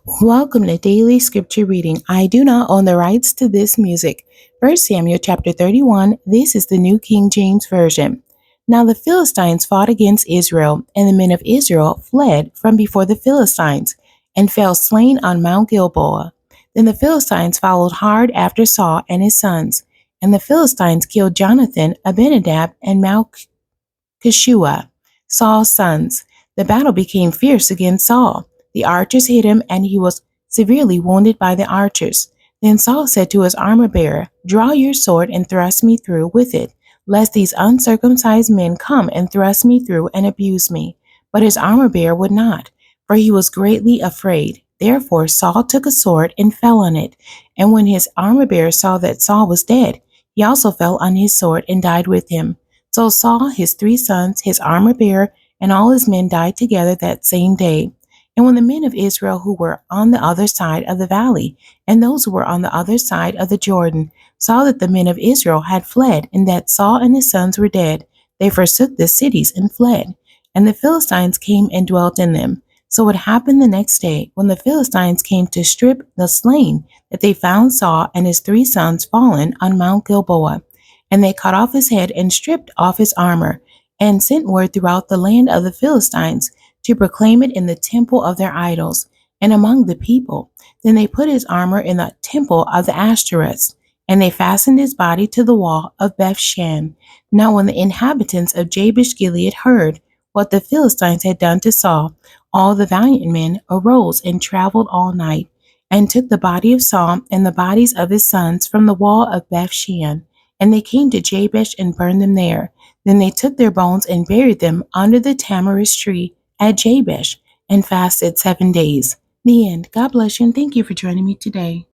Welcome to Daily Scripture Reading. I do not own the rights to this music. 1 Samuel chapter 31, this is the New King James Version. Now the Philistines fought against Israel, and the men of Israel fled from before the Philistines, and fell slain on Mount Gilboa. Then the Philistines followed hard after Saul and his sons, and the Philistines killed Jonathan, Abinadab, and Malchishua, Saul's sons. The battle became fierce against Saul. The archers hit him, and he was severely wounded by the archers. Then Saul said to his armor-bearer, "Draw your sword and thrust me through with it, lest these uncircumcised men come and thrust me through and abuse me." But his armor-bearer would not, for he was greatly afraid. Therefore Saul took a sword and fell on it. And when his armor-bearer saw that Saul was dead, he also fell on his sword and died with him. So Saul, his 3 sons, his armor-bearer, and all his men died together that same day. And when the men of Israel who were on the other side of the valley, and those who were on the other side of the Jordan, saw that the men of Israel had fled, and that Saul and his sons were dead, they forsook the cities and fled. And the Philistines came and dwelt in them. So it happened the next day, when the Philistines came to strip the slain, that they found Saul and his 3 sons fallen on Mount Gilboa. And they cut off his head and stripped off his armor, and sent word throughout the land of the Philistines to proclaim it in the temple of their idols, and among the people. Then they put his armor in the temple of the Ashtoreths, and they fastened his body to the wall of Bethshan. Now when the inhabitants of Jabesh Gilead heard what the Philistines had done to Saul, all the valiant men arose and traveled all night, and took the body of Saul and the bodies of his sons from the wall of Bethshan. And they came to Jabesh and burned them there. Then they took their bones and buried them under the tamarisk tree at Jabesh, and fasted 7 days. The end. God bless you, and thank you for joining me today.